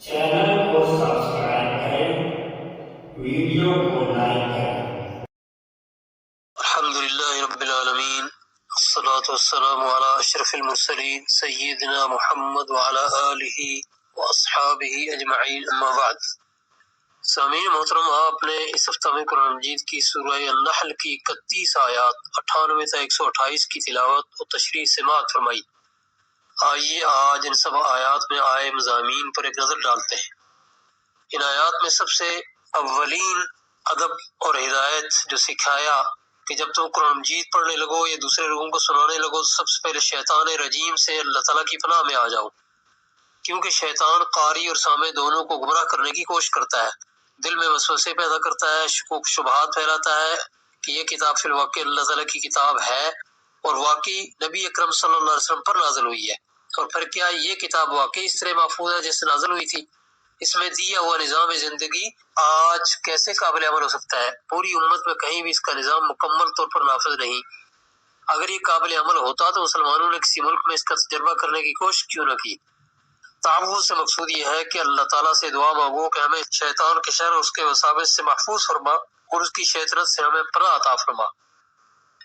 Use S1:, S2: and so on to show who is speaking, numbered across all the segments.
S1: Channel को subscribe करें, video को लाइक करें।
S2: अल्हम्दुलिल्लाहि रब्बिल आलमीन, अस्सलातु वस्सलामु अला अशरफिल मुरसलीन सय्यिदिना मुहम्मद व अला आलिहि व अस्हाबिहि अजमईन, अम्मा बाद। सामीन मोहतरम, आपने इस हफ्ता में कुरान मजीद की सूरह अन-नहल की 31 आयत 98 से 128 की तिलावत और तशरीह समाअत फरमाई। आइए आज इन सब आयात में आए मज़ामीन पर एक नजर डालते हैं। इन आयात में सबसे अव्वलीन अदब और हिदायत जो सिखाया कि जब तुम कुरान मजीद पढ़ने लगो या दूसरे लोगों को सुनाने लगो, सबसे पहले शैतान रजीम से अल्लाह ताला की पनाह में आ जाओ, क्योंकि शैतान कारी और सामे दोनों को गुमराह करने की कोशिश करता है, दिल में वसवसे पैदा करता है, शुकूक शुबहात फैलाता है कि ये किताब फिल वाकई अल्लाह ताला की किताब है और वाकई नबी अकरम सल्लल्लाहु अलैहि वसल्लम पर नाज़िल हुई है। और फिर क्या ये किताब वाकई इस तरह महफूज है जैसे नाज़िल हुई थी? इसमें दिया हुआ निज़ाम जिंदगी आज कैसे काबिल अमल हो सकता है? पूरी उम्मत में कहीं भी इसका निज़ाम मुकम्मल तौर पर नाफिज नहीं। अगर ये काबिल अमल होता तो मुसलमानों ने किसी मुल्क में इसका तजर्बा करने की कोशिश क्यों न की? तावुज़ से मकसूद ये है कि अल्लाह ताला से दुआ मांगो कि हमें शैतान के शर और उसके वसाविस से महफूज फरमा और उसकी शैतानत से हमें पनाह अता फरमा।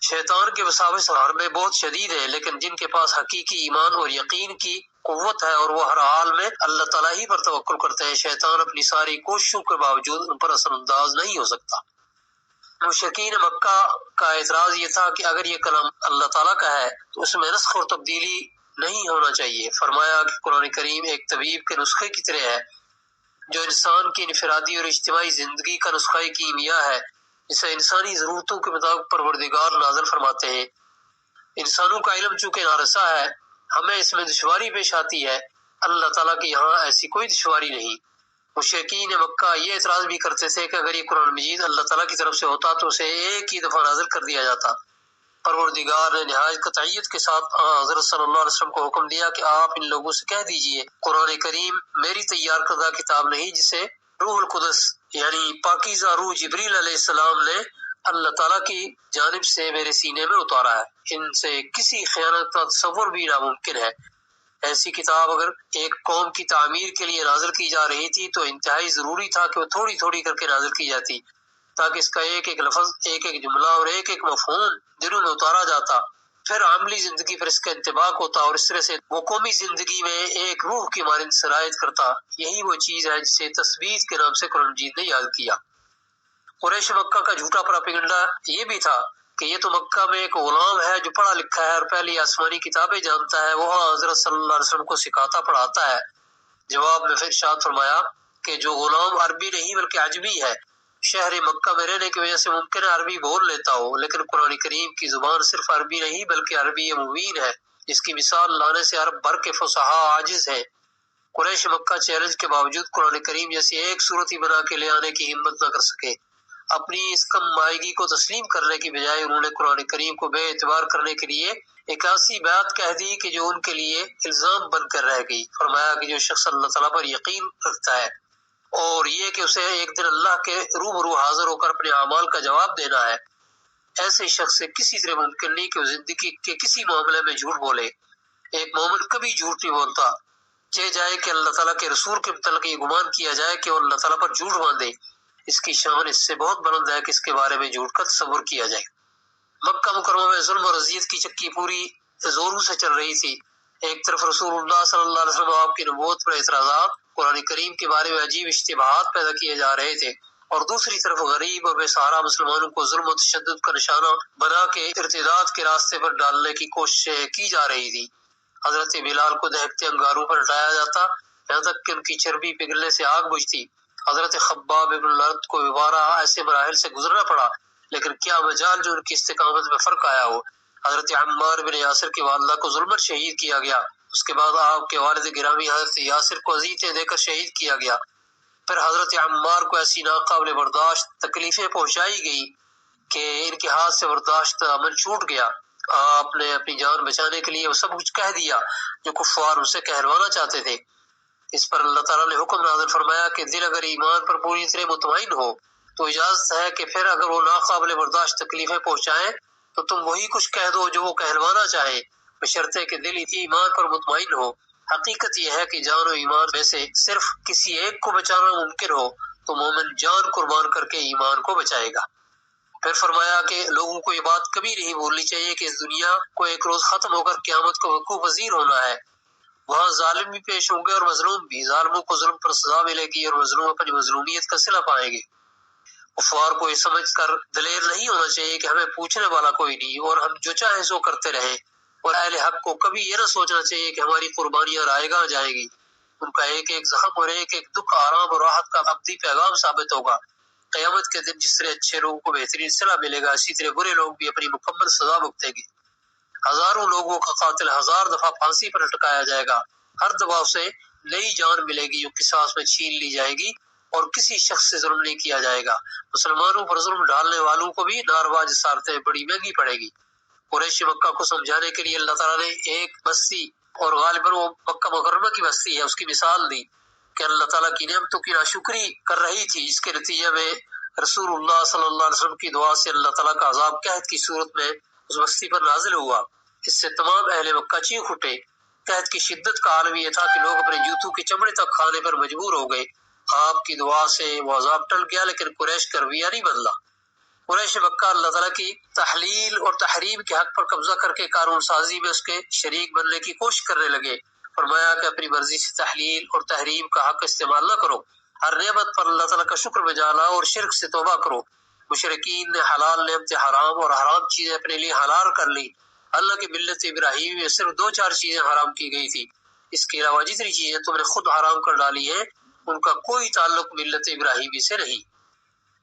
S2: शैतान के वसाविस हर में बहुत शदीद है, लेकिन जिनके पास हकीकी ईमान और यकीन की कुव्वत है और वो हर हाल में अल्लाह ताला ही पर तवक्कुल करते हैं, शैतान अपनी सारी कोशिशों के बावजूद उन पर असरअंदाज नहीं हो सकता। मुशरिकीन मक्का का एतराज ये था कि अगर ये कलाम अल्लाह ताला का है तो उसमें नस्ख और तब्दीली नहीं होना चाहिए। फरमाया कि कुरान करीम एक तबीब के नुस्खे की तरह है जो इंसान की इनफरादी और इज्तिमाई जिंदगी का नुस्खा कीमिया है, जिसे इंसानी जरूरतों के मुताबिक परवरदिगार नाज़िल फरमाते हैं। इंसानों का इल्म चूंकि नारसा है, हमें इसमें दुश्वारी पेश आती है, अल्लाह ताला के यहाँ ऐसी कोई दुश्वारी नहीं। मुशरिकीन मक्का ये एतराज भी करते थे कि अगर ये कुरान मजीद अल्लाह ताला की तरफ से होता तो उसे एक ही दफा नाज़िल कर दिया जाता। परवरदिगार ने निहायत कतईयत के साथ हज़रत सल्लल्लाहु अलैहि वसल्लम को हुक्म दिया कि आप इन लोगों से कह दीजिए, कुरान करीम मेरी तैयार करदा किताब नहीं जिसे रूहुल कुदस यानी पाकीज़ा रूह जिब्रील अलैहिस्सलाम ने अल्लाह ताला की जानिब से मेरे सीने में उतारा है। इनसे किसी खयानत का तसव्वुर भी नामुमकिन है। ऐसी किताब अगर एक कौम की तामीर के लिए नाजिल की जा रही थी तो इंतहाई जरूरी था कि वो थोड़ी थोड़ी करके नाजिल की जाती, ताकि इसका एक एक लफ्ज, एक एक जुमला और एक एक मफहूम दिलों में उतारा जाता, फिर आमली जिंदगी पर इसका इंतबाक होता और इस तरह से वो कौमी जिंदगी में एक रूह की मानिंद सरायत करता। यही वो चीज है जिसे तस्बीत के नाम से कुरान मजीद ने याद किया। कुरैश मक्का का झूठा प्रोपेगेंडा ये भी था कि ये तो मक्का में एक गुलाम है जो पढ़ा लिखा है और पहली आसमानी किताबें जानता है, वो हज़रत सल्लल्लाहु अलैहि वसल्लम को सिखाता पढ़ाता है। जवाब में फिर इरशाद फरमाया कि जो गुलाम अरबी नहीं बल्कि अजमी है, शहर मक्का में रहने की वजह से मुमकिन है अरबी बोल लेता हो, लेकिन कुरान करीम की जुबान सिर्फ अरबी नहीं बल्कि अरबी मुबीन है, जिसकी मिसाल लाने से अरब भर के फुसहा आजिज है। कुरैश मक्का चैलेंज के बावजूद कुरान करीम जैसी एक सूरत ही बना के ले आने की हिम्मत न कर सके। अपनी इस कम मायगी को तस्लीम करने की बजाय उन्होंने कुरान करीम को बेएतबार करने के लिए एक ऐसी बात कह दी कि जो उनके लिए इल्जाम बनकर रह गई। फरमाया कि जो शख्स अल्लाह ताला पर यकीन रखता है और ये कि उसे एक दिन अल्लाह के रूबरू हाजिर होकर अपने अमाल का जवाब देना है, ऐसे शख्स से किसी तरह मुमकिन नहीं कि वो जिंदगी के किसी मामले में झूठ बोले। एक मोमिन कभी झूठ नहीं बोलता, चाहे जाए कि अल्लाह ताला के रसूल के मुतल्लिक़ ये गुमान किया जाए कि वो अल्लाह ताला पर झूठ बांधे, इसकी शान इससे बहुत बुलंद है कि इसके बारे में झूठ का तसव्वुर किया जाए। मक्का मुकर्रमा में जुल्म और अज़ियत की चक्की पूरी जोरों से चल रही थी। एक तरफ रसूलुल्लाह सल्लल्लाहु अलैहि वसल्लम आपकी नबूवत पर एतराज़ात, कुरान करीम के बारे में अजीब इश्तिबाहात पैदा किए जा रहे थे, और दूसरी तरफ गरीब और बेसहारा मुसलमानों को जुल्म और तशद्दुद का निशाना बना के इर्तिदाद के रास्ते पर डालने की कोशिश की जा रही थी। हजरत बिलाल को दहकते अंगारों पर लटाया जाता, यहाँ तक कि उनकी चर्बी पिघलने से आग बुझती। हजरत खब्बाब इब्न लरत को दोबारा ऐसे मराहिल से गुजरना पड़ा, लेकिन क्या मजाल जो उनकी इस्तिकामत में फर्क आया हो। हजरत अम्मार बिन यासिर की वालिदा को जुल्मन शहीद किया गया, उसके बाद आपके वालिद गिरामी हजरत यासिर को अज़ीज़ें देकर शहीद किया गया। फिर हजरत अम्मार को ऐसी नाकाबिल बर्दाश्त तकलीफें पहुंचाई गई कि इनके हाथ से बर्दाश्त अमन छूट गया। आपने अपनी जान बचाने के लिए वो सब कुछ कह दिया जो कुफ्फार उनसे कहलवाना चाहते थे। इस पर अल्लाह ताला ने हुक्म नाज़िल फरमाया कि दिल अगर ईमान पर पूरी तरह मुतमईन हो तो इजाजत है कि फिर अगर वो नाकाबिल बर्दाश्त तकलीफें पहुंचाए तो तुम वही कुछ कह दो जो वो कहलवाना चाहे, बशर्ते कि दिल ईमान पर मुतमईन हो। حقیقت یہ ہے کہ جان و ایمان میں سے صرف کسی ایک کو بچانا ممکن ہو تو مومن جان قربان کر کے ایمان کو بچائے گا۔ پھر فرمایا کہ لوگوں کو یہ بات کبھی نہیں بھولنی چاہیے کہ اس دنیا کو ایک روز ختم ہو کر قیامت کو وقوع پذیر ہونا ہے۔ وہاں ظالم بھی پیش ہوں گے اور مظلوم بھی۔ ظالموں کو ظلم پر سزا ملے گی اور مظلوم اپنی مظلومیت کا صلہ پائیں گے۔ کفار کو یہ سمجھ کر دلیر نہیں ہونا چاہیے کہ ہمیں پوچھنے والا کوئی نہیں اور ہم جو چاہیں سو کرتے رہیں، اور اہل حق کو کبھی یہ نہ سوچنا چاہیے کہ ہماری قربانیاں رائے گاہ جائیں گی۔ ان کا ایک ایک زخم اور ایک ایک دکھ آرام اور راحت کا ابدی پیغام ثابت ہوگا۔ قیامت کے دن جس طرح اچھے لوگوں کو بہترین صلہ ملے گا، اسی طرح برے لوگ بھی اپنی مکمل سزا بھگتیں گے۔ ہزاروں لوگوں کا قاتل 1000 دفعہ پھانسی پر لٹکایا جائے گا۔ ہر دباؤ سے نئی جان ملے گی جو قصاص میں چھین لی جائے گی اور کسی شخص سے ظلم نہیں کیا جائے گا۔ مسلمانوں پر ظلم ڈالنے والوں کو بھی ناروا جسارتیں بڑی مہنگی پڑے گی۔ قریش مکہ کو سمجھانے کے لیے اللہ تعالیٰ نے ایک بستی، اور غالباً وہ مکہ مکرمہ کی بستی ہے، اس کی مثال دی کہ اللہ تعالیٰ کی نعمتوں کی ناشکری کر رہی تھی، جس کے نتیجے میں رسول اللہ صلی اللہ علیہ وسلم کی دعا سے اللہ تعالیٰ کا عذاب قحط کی صورت میں اس بستی پر نازل ہوا۔ اس سے تمام اہل مکہ چیخ اٹھے۔ قحط کی شدت کا عالم یہ تھا کہ لوگ اپنے جوتوں کے چمڑے تک کھانے پر مجبور ہو گئے۔ آپ کی دعا سے وہ عذاب ٹل گیا، لیکن قریش کا رویہ نہیں بدلا۔ قریش مکہ اللہ تعالیٰ کی تحلیل اور تحریم کے حق پر قبضہ کر کے قانون سازی میں اس کے شریک بننے کی کوشش کرنے لگے۔ فرمایا کہ اپنی مرضی سے تحلیل اور تحریم کا حق استعمال نہ کرو، ہر نعمت پر اللہ تعالیٰ کا شکر بجا لاؤ اور شرک سے توبہ کرو۔ مشرکین نے حلال نعمتیں حرام اور حرام چیزیں اپنے لیے حلال کر لی۔ اللہ کی ملت ابراہیمی میں صرف 2-4 چیزیں حرام کی گئی تھی، اس کے علاوہ جتنی چیزیں تم نے خود حرام کر ڈالی ہیں ان کا کوئی تعلق ملت ابراہیمی سے نہیں۔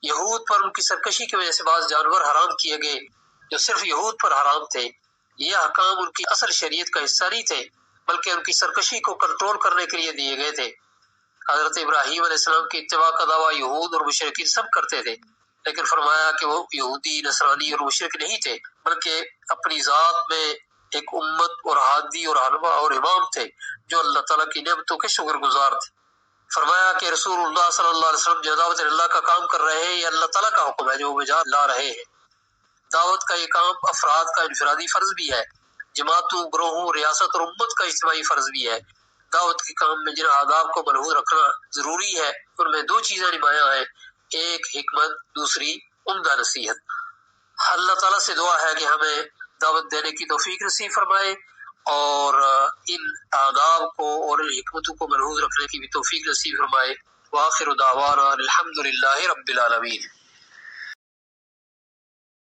S2: یہود پر ان کی سرکشی کی وجہ سے بعض جانور حرام کیے گئے جو صرف یہود پر حرام تھے۔ یہ احکام ان کی اصل شریعت کا حصہ نہیں تھے، بلکہ ان کی سرکشی کو کنٹرول کرنے کے لیے دیے گئے تھے۔ حضرت ابراہیم علیہ السلام کی اتباع کا دعویٰ یہود اور مشرکین سب کرتے تھے، لیکن فرمایا کہ وہ یہودی، نصرانی اور مشرک نہیں تھے، بلکہ اپنی ذات میں ایک امت اور ہادی اور رہنما اور امام تھے جو اللہ تعالیٰ کی نعمتوں کے شکر گزار تھے۔ فرمایا کہ رسول اللہ صلی اللہ علیہ وسلم جو دعوت اللہ کا کام کر رہے ہیں، یہ اللہ تعالیٰ کا حکم ہے جو وہ بجا لا رہے ہیں۔ دعوت کا یہ کام افراد کا انفرادی فرض بھی ہے، جماعتوں، گروہوں، ریاست اور امت کا اجتماعی فرض بھی ہے۔ دعوت کے کام میں جن آداب کو ملحوظ رکھنا ضروری ہے ان میں 2 چیزیں نمایاں ہیں، ایک حکمت، دوسری عمدہ نصیحت۔ اللہ تعالیٰ سے دعا ہے کہ ہمیں دعوت دینے کی توفیق نصیب فرمائے اور ان آداب کو اور ان حکمتوں کو ملحوظ رکھنے کی بھی توفیق نصیب فرمائے۔ وآخر دعوانا الحمد للہ رب العالمین۔